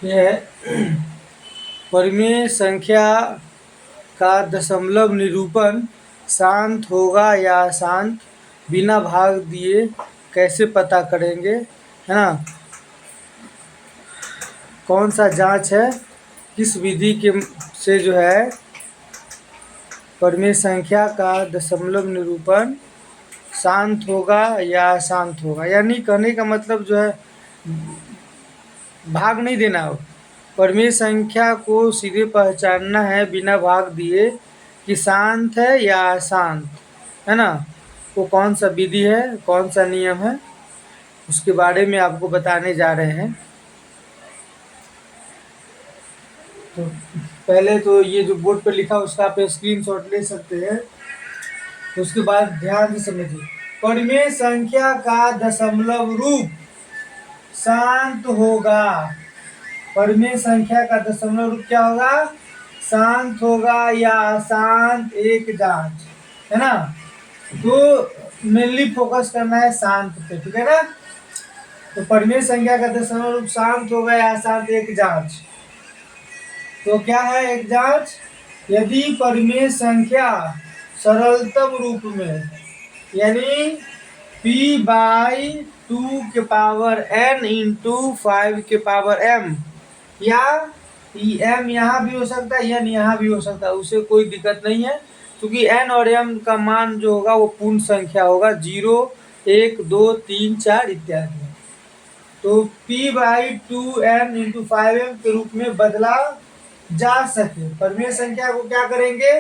यह परिमेय संख्या का दशमलव निरूपण शांत होगा या अशांत बिना भाग दिए कैसे पता करेंगे, है ना। कौन सा जांच है, किस विधि के से जो है परिमेय संख्या का दशमलव निरूपण शांत होगा या अशांत होगा। यानी कहने का मतलब जो है भाग नहीं देना हो, परिमेय संख्या को सीधे पहचानना है बिना भाग दिए कि शांत है या अशांत, है ना। वो कौन सा विधि है, कौन सा नियम है, उसके बारे में आपको बताने जा रहे हैं। तो पहले तो ये जो बोर्ड पर लिखा उसका आप स्क्रीनशॉट ले सकते हैं। तो उसके बाद ध्यान से समझिए, परिमेय संख्या का दशमलव रूप शांत होगा। परिमेय संख्या का दशमलव रूप क्या होगा, शांत होगा या अशांत, एक जांच, है ना। तो मेनली फोकस करना है शांत पे, ठीक है ना। तो परिमेय संख्या का दशमलव रूप शांत होगा या अशांत, एक जांच। तो क्या है एक जांच, यदि परिमेय संख्या सरलतम रूप में यानी p/2 के पावर n इंटू 5 के पावर m, या m यहाँ भी हो सकता है n यहाँ भी हो सकता है, उसे कोई दिक्कत नहीं है, क्योंकि n और m का मान जो होगा वो पूर्ण संख्या होगा, 0 1 2 3 4 इत्यादि। तो p/2n इंटू 5m के रूप में बदला जा सके। परिमेय संख्या को क्या करेंगे,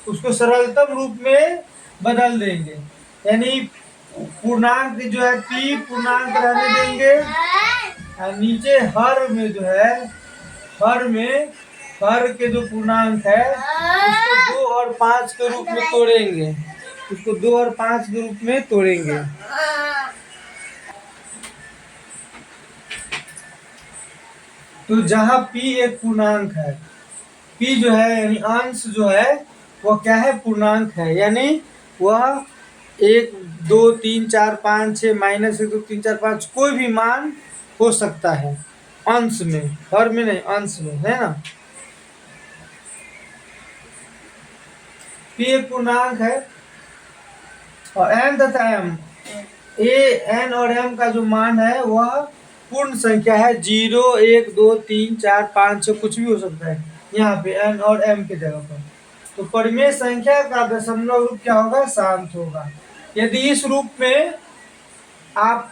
उसको सरलतम रूप में बदल देंगे, यानी पूर्णांक जो है p पूर्णांक रहने देंगे, और नीचे हर में जो है हर के जो पूर्णांक है उसको 2 और 5 के रूप में तोड़ेंगे, उसको 2 और 5 के रूप में तोड़ेंगे। तो जहाँ p एक पूर्णांक है, p जो है यानी अंश जो है वह क्या है, पूर्णांक है, यानी वह 1 2 3 4 5 6 -1 2 3 4 5 कोई भी मान हो सकता है अंश में, हर में नहीं, अंश में, है ना। p एक पूर्णांक है और n तथा m, n और m का जो मान है वह पूर्ण संख्या है, 0 1 2 3 4 5 6 कुछ भी हो सकता है यहाँ पे n और m के जगह पर। तो परिमेय संख्या का दशमलव रूप क्या होगा, शांत होगा। यदि इस रूप में आप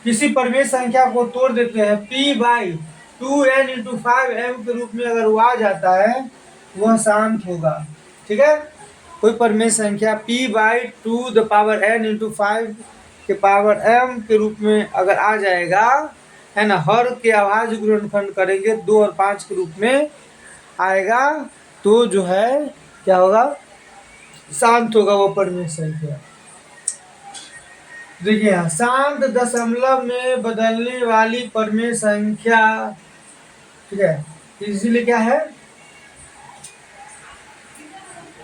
किसी परिमेय संख्या को तोड़ देते हैं, p/2n इंटू 5m के रूप में अगर वो आ जाता है वह शांत होगा, ठीक है। कोई परिमेय संख्या p/2 the power n into 5 के पावर m के रूप में अगर आ जाएगा, है ना, हर के अभाज्य गुणनखंड करेंगे 2 और 5 के रूप में आएगा, तो जो है क्या होगा, शांत होगा वो परिमेय संख्या। देखिए यहाँ शांत दशमलव में बदलने वाली परिमेय संख्या, ठीक है, इसीलिए क्या है,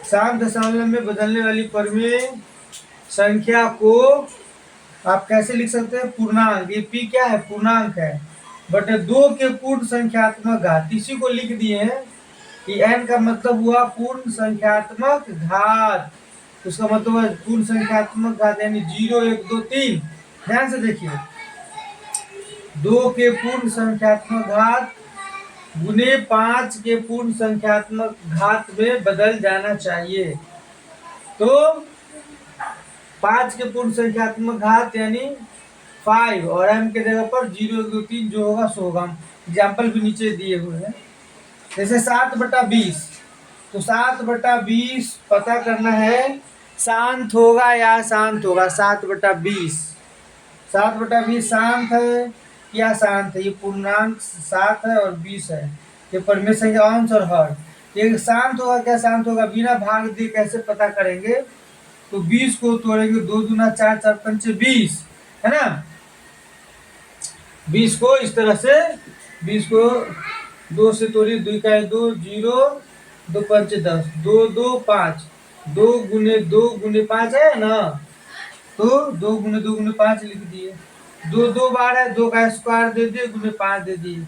शांत दशमलव में बदलने वाली परिमेय संख्या को आप कैसे लिख सकते हैं, पूर्णांक, ये p क्या है, पूर्णांक है, बट 2 के पूर्ण संख्यात्मक घात, इसी को लिख दिए हैं कि n का मतलब हुआ पूर्ण संख्यात्मक घात, उसका मतलब है पूर्ण संख्यात्मक घात, यानी 0 1 2 3। ध्यान से देखिए, 2 के पूर्ण संख्यात्मक घात गुने 5 के पूर्ण संख्यात्मक घात में बदल जाना चाहिए। तो 5 के पूर्ण संख्यात्मक घात यानी 5 और m के जगह पर 0 1 2 3 जो होगा सो होगा। एग्जाम्पल भी नीचे दिए हुए हैं, जैसे 7/20, तो 7/20 पता करना है शांत होगा या अशांत होगा। 7/20, 7/20 शांत है या अशांत है, ये पूर्णांक 7 है और 20 है, ये परिमेय संख्या अंश और हर। ये शांत होगा क्या, शांत होगा बिना भाग दिए कैसे पता करेंगे, तो 20 को तोड़ेंगे, 2 दूना 4 4 पंचे 20, है ना। 20 को इस तरह से, 20 को 2 से तोड़िए, 2 का 2 0 2 पंचे 10, 2 2 5, 2 गुने 5 है ना, तो 2 गुने 2 गुने 5 लिख दिए, दो दो बार है, 2 का स्क्वायर दे दिए गुने 5 दे दिए,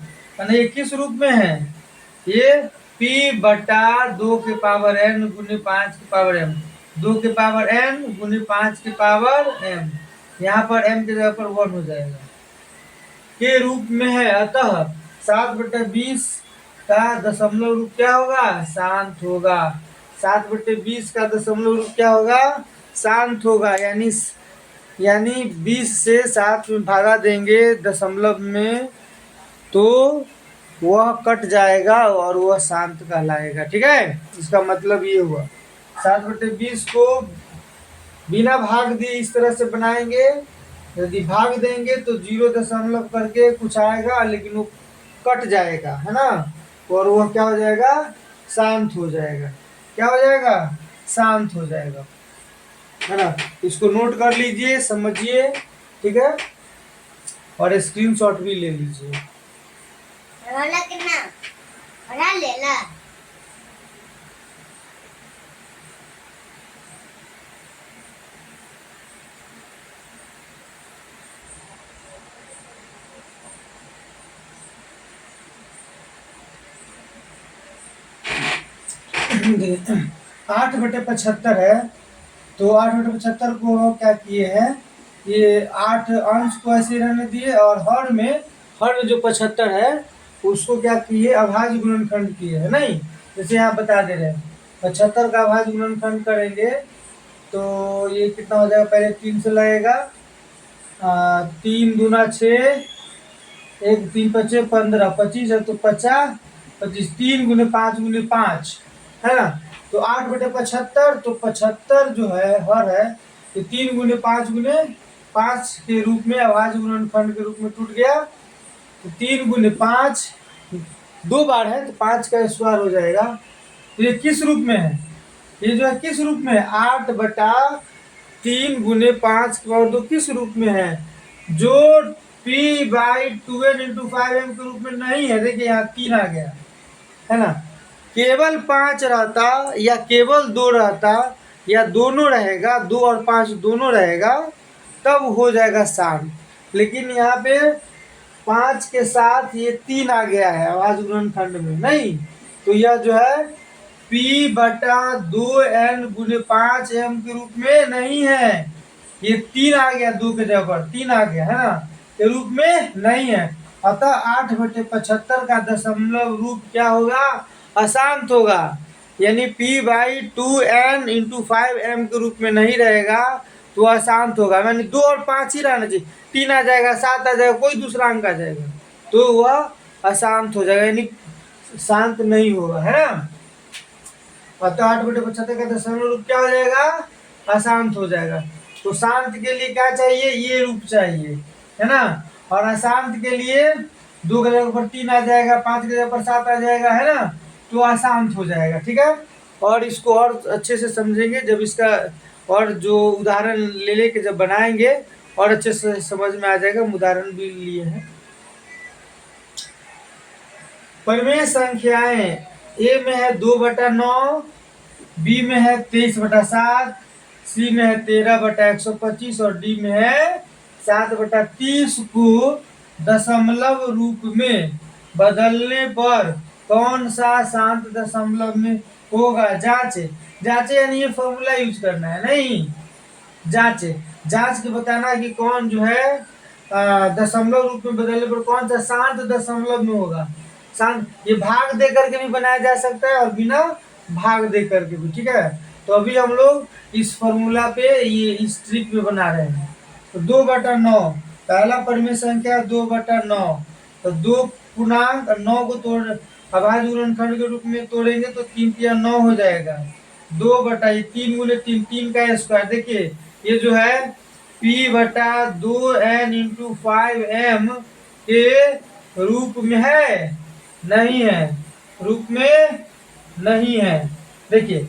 यानी ये किस रूप में है, ये p बटा 2 के पावर n गुने 5 के पावर m, 2 के पावर n गुने 5 के पावर m, यहाँ पर m की जगह पर 1 हो जाएगा, के रूप में है। अतः 7/20 का दशमलव रूप क्या होगा, शांत होगा। 7/20 का दशमलव रूप क्या होगा, शांत होगा। यानी 20 से 7 में भागा देंगे दशमलव में तो वह कट जाएगा और वह शांत कहलाएगा। ठीक है, इसका मतलब ये हुआ 7/20 को बिना भाग दिए इस तरह से बनाएंगे, यदि भाग देंगे तो 0 दशमलव करके कुछ आएगा, लेकिन वो कट जाएगा, है ना, और वह क्या हो जाएगा, शांत हो जाएगा। क्या हो जाएगा, शांत हो जाएगा, है ना। इसको नोट कर लीजिए, समझिए, ठीक है, और स्क्रीनशॉट भी ले लीजिए। आठ बटे 75 है, तो 8/75 को क्या किए हैं, ये 8 अंश को ऐसे रहने दिए और हर में जो 75 है उसको क्या किए, अभाज्य गुणनखंड किए है, नहीं, जैसे यहाँ बता दे रहे हैं 75 का अभाज्य गुणनखंड करेंगे तो ये कितना हो जाएगा, पहले 3 से लगेगा, 3 दूना 6, 1 3 5 15, 25 है तो 50, 25, 3 गुने 5 गुने 5, है ना, तो 8/75, तो 75 जो है हर है, तो 3 गुने 5 गुने 5 के रूप में अभाज्य गुणनखंड के रूप में टूट गया, तो 3 गुने 5 2 बार है तो 5 का स्क्वायर हो जाएगा। तो ये किस रूप में है, ये जो है किस रूप में है, 8/3 गुने 5 के पावर 2 किस रूप में है, जो p/2n × 5m के रूप में नहीं है। देखिए यहाँ 3 आ गया, है ना, केवल 5 रहता या केवल 2 रहता या दोनों रहेगा, 2 और 5 दोनों रहेगा, तब हो जाएगा शांत, लेकिन यहाँ पे 5 के साथ ये 3 आ गया है अभाज्य गुणनखंड में, नहीं, तो यह जो है p/2n गुने 5m के रूप में नहीं है, ये 3 आ गया, 2 के जगह पर 3 आ गया, है ना, के रूप में नहीं है। अतः 8/75 का दशमलव रूप क्या होगा, अशांत होगा, यानी p/2n × 5m के रूप में नहीं रहेगा, तो अशांत होगा, यानी 2 और 5 ही रहना चाहिए, 3 आ जाएगा, 7 आ जाएगा, कोई दूसरा अंक आ जाएगा तो वह अशांत हो जाएगा, यानी शांत नहीं होगा, है ना। अतः 8/75 का दशमलव रूप क्या हो जाएगा, अशांत हो जाएगा। तो शांत के लिए क्या चाहिए, ये रूप चाहिए, है ना, और अशांत के लिए 2 की जगह पर 3 आ जाएगा, 5 की जगह पर 7 आ जाएगा, है ना, तो अशांत हो जाएगा। ठीक है, और इसको और अच्छे से समझेंगे जब इसका और जो उदाहरण ले लेके जब बनाएंगे और अच्छे से समझ में आ जाएगा, हम उदाहरण भी लिए हैं। परिमेय संख्याएं, ए में है 2/9, बी में है 23/7, सी में है 13/125 और डी में है 7/30 को दशमलव रूप में बदलने पर कौन सा शांत दशमलव में होगा, जांचे। जांचे यानी ये फॉर्मूला यूज करना है, नहीं, जांचे, जांच के बताना कि कौन जो है दशमलव रूप में बदलने पर कौन सा शांत दशमलव में होगा। शांत, ये भाग दे करके भी बनाया जा सकता है और बिना भाग दे करके भी। ठीक है, तो अभी हम लोग इस फॉर्मूला पे ये इस ट्रिक में बना रहे हैं। तो 2/9 पहला परिमेय संख्या 2/9, तो 2 पूर्णांक 9 को तोड़ अभाज्य गुणनखंड के रूप में तोड़ेंगे तो 3 या 9 हो जाएगा। 2/3 गुने 3, 3 का स्क्वायर, देखिए ये जो है p/2n × 5m के रूप में है, नहीं है, रूप में नहीं है। देखिए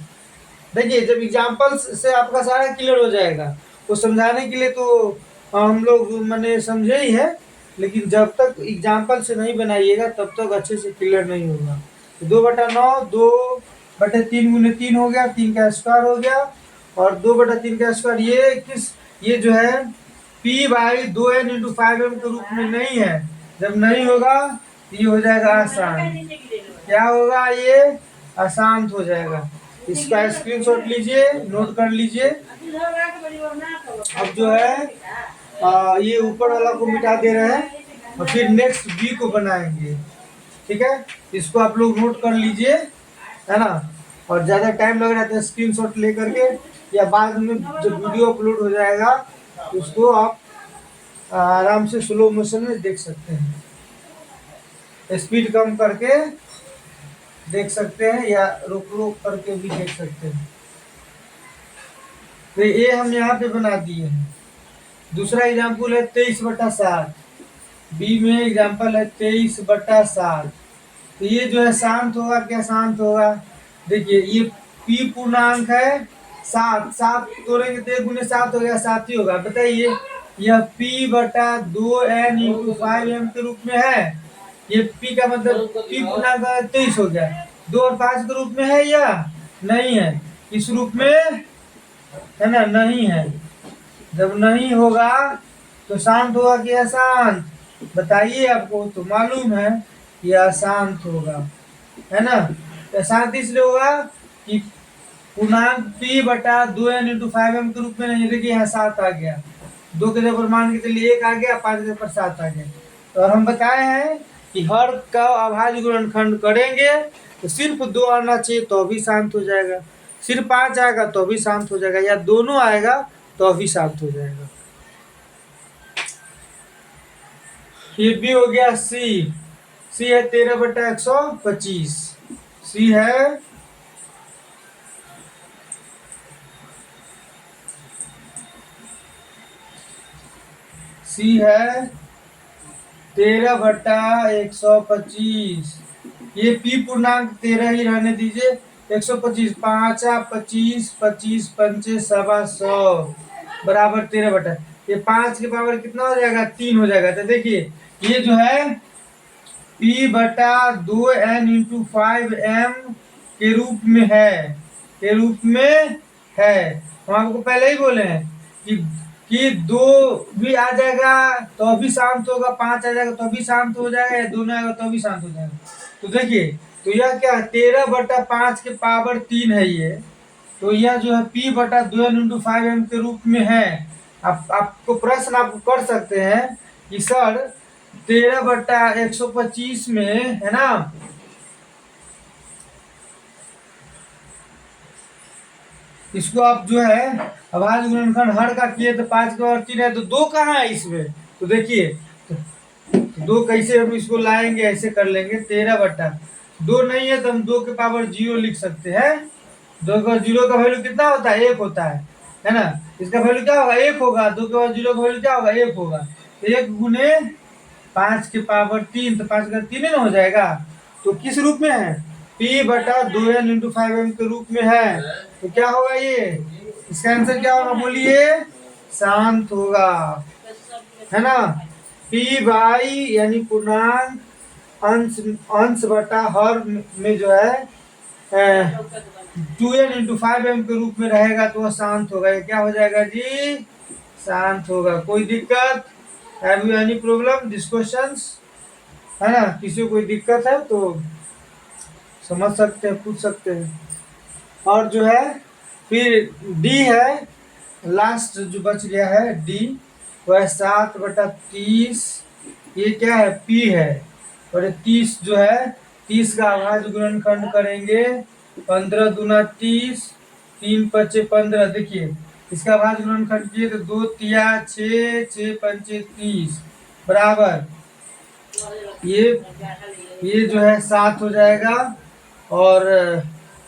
जब एग्जाम्पल से आपका सारा क्लियर हो जाएगा, वो समझाने के लिए तो हम लोग मैंने समझे ही है, लेकिन जब तक एग्जाम्पल से नहीं बनाइएगा तब तक अच्छे से क्लियर नहीं होगा। तो 2/9 2/3 गुने 3 हो गया, 3 का स्क्वायर हो गया, और 2/3 का स्क्वायर ये जो है P बाई 2n×5m के रूप में नहीं है। जब नहीं होगा तो ये हो जाएगा अशांत। क्या होगा? ये अशांत हो जाएगा। इसका स्क्रीनशॉट लीजिए, नोट कर लीजिए। अब जो है ये ऊपर वाला को मिटा दे रहे हैं और फिर नेक्स्ट बी को बनाएंगे। ठीक है, इसको आप लोग नोट कर लीजिए, है ना। और ज़्यादा टाइम लग रहा है तो स्क्रीनशॉट ले करके या बाद में जब वीडियो अपलोड हो जाएगा तो उसको आप आराम से स्लो मोशन में देख सकते हैं। स्पीड कम करके देख सकते हैं या रुक रुक करके भी देख सकते हैं। तो ये हम यहाँ पे बना दिए हैं। दूसरा एग्जाम्पल है 23/7। बी में एग्जाम्पल है 23/7। तो ये जो है शांत होगा क्या? शांत होगा। देखिए ये पी पूर्णांक है 7, 7 तोड़ेंगे तो 1 × 7 हो गया, 7 ही होगा। बताइए यह P/2n×5m के रूप में है। ये P का मतलब P पूर्णांक 23 हो गया। 2 और 5 के रूप में है या नहीं है? इस रूप में है ना, नहीं है। जब नहीं होगा तो शांत होगा कि अशांत? बताइए, आपको तो मालूम है कि अशांत होगा, है ना। तो अशांत इसलिए होगा कि पूर्णांक P/2n×5m के रूप में नहीं। देखिए यहाँ 7 आ गया, 2 के जगह पर मान के चलिए 1 आ गया, 5 के जगह पर 7 आ गया। तो हम बताए हैं कि हर का अभाज्य गुणनखंड करेंगे तो सिर्फ 2 आना चाहिए तो भी शांत हो जाएगा, सिर्फ 5 आएगा तो भी शांत हो जाएगा, या दोनों आएगा तो भी शांत हो जाएगा। ये भी हो गया सी। सी है 13/125। सी है सी है 13/125। ये पी पूर्णांक 13 ही रहने दीजिए। 125 5 25 25 पंचे 125 बराबर 13/। ये 5 के पावर कितना हो जाएगा? 3 हो जाएगा। तो देखिए ये जो है P/2n×5m के रूप में है, के रूप में है। हम आपको पहले ही बोले हैं कि 2 भी आ जाएगा तो भी शांत होगा, 5 आ जाएगा तो भी शांत हो जाएगा, या दोनों आएगा तो भी शांत हो जाएगा। तो देखिए तो यह क्या है? 13/5 के पावर 3 है ये। तो यह जो है P/2n×5m के रूप में है। आपको प्रश्न आप कर सकते हैं कि सर 13/125 में, है ना, इसको आप जो है अभाज्य गुणनखंड हर का किए तो 5 के और 3 है तो 2 कहाँ है इसमें? तो देखिए तो 2 कैसे हम इसको लाएंगे? ऐसे कर लेंगे 13/2 नहीं है तो हम 2 के पावर 0 लिख सकते हैं। 2 का 0 का वैल्यू कितना होता है? 1 होता है ना। इसका वैल्यु क्या होगा? 1 होगा। 2 के पावर 0 का वैल्यू क्या होगा? 1 होगा। तो 1 × 5 के पावर 3, तो 5 का 3 हो जाएगा। तो किस रूप में है? P/2n×5m के रूप में है। तो क्या होगा ये? इसका आंसर क्या होगा? बोलिए। शांत होगा, है ना। P बाई यानी पूर्णांक अंश बटा हर में जो है 2n×5m के रूप में रहेगा तो वह शांत होगा। ये क्या हो जाएगा जी? शांत होगा। कोई दिक्कत? Have you any problem this questions? है ना, किसी को कोई दिक्कत है तो समझ सकते हैं, पूछ सकते हैं। और जो है फिर डी है, लास्ट जो बच गया है डी, वह 7/30। ये क्या है? पी है। और ये 30 जो है, 30 का अभाज्य गुणनखंड करेंगे 15 दूना 30, 3 5 15। देखिए इसका अभाज्य गुणनखंड किए तो 2 तिया 6, 6 पंचे 30 बराबर ये जो है 7 हो जाएगा। और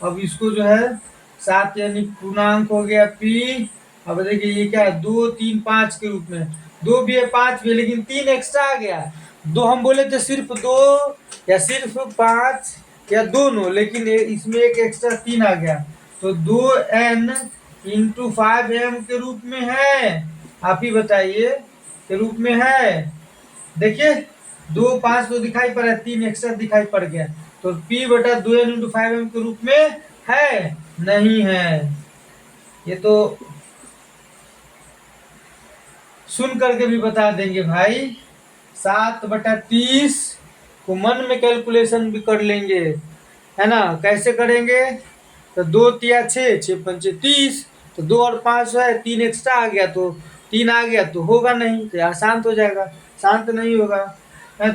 अब इसको जो है 7 यानी पूर्णांक हो गया पी। अब देखिए ये क्या है? 2 3 5 के रूप में, 2 भी है 5 भी है, लेकिन 3 एक्स्ट्रा आ गया। 2 हम बोले थे सिर्फ 2 या सिर्फ 5 या दोनों, लेकिन इसमें एक एक्स्ट्रा 3 आ गया। तो 2n×5m के रूप में है। आप ही बताइए, के रूप में है। देखिए 2 5 तो दिखाई पड़ रहा है, 3 एक्स्ट्रा दिखाई पड़ गया। तो P/2n×5m के रूप में है? नहीं है। ये तो सुन करके भी बता देंगे भाई। 7/30 को मन में कैलकुलेशन भी कर लेंगे, है ना। कैसे करेंगे? तो 2×6 6×5 30, तो 2 और 5 है, 3 एक्स्ट्रा आ गया तो 3 आ गया तो होगा नहीं, तो यहाँ शांत हो जाएगा, शांत नहीं होगा है।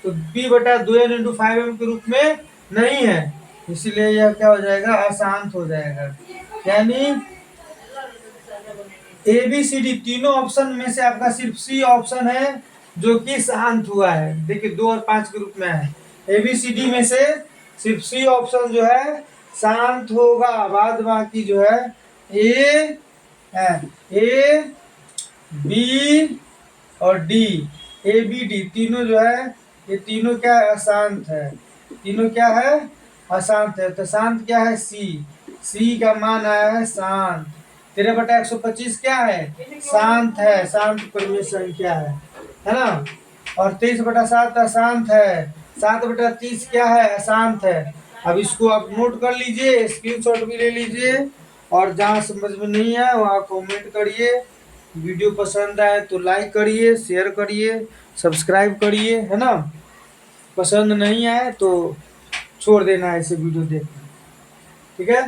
तो p/2n×5m के रूप में नहीं है, इसीलिए यह क्या हो जाएगा? अशांत हो जाएगा। यानी ए बी सी डी तीनों ऑप्शन में से आपका सिर्फ सी ऑप्शन है जो कि शांत हुआ है। देखिए 2 और 5 के रूप में है। ए बी सी डी में से सिर्फ सी ऑप्शन जो है शांत होगा, बाद बाकी जो है ए बी और डी, ए बी डी तीनों जो है, ये तीनों क्या है? अशांत है। तीनों क्या है? अशांत है। तो शांत क्या है? सी। सी का मान आया है शांत। 13/125 क्या है? शांत है, शांत परिमेय संख्या है ना। और 23/7 अशांत है। 7/30 क्या है? अशांत है। अब इसको आप नोट कर लीजिए, स्क्रीनशॉट भी ले लीजिए, और जहाँ समझ में नहीं है वहाँ कमेंट करिए। वीडियो पसंद आए तो लाइक करिए, शेयर करिए, सब्सक्राइब करिए, है ना। पसंद नहीं आए तो छोड़ देना है इसे वीडियो देखना, ठीक है।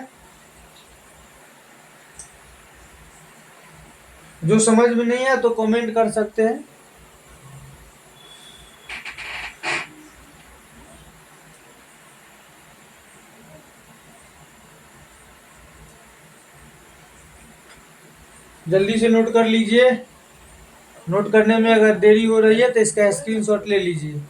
जो समझ में नहीं है तो कमेंट कर सकते हैं। जल्दी से नोट कर लीजिए। नोट करने में अगर देरी हो रही है तो इसका स्क्रीनशॉट ले लीजिए।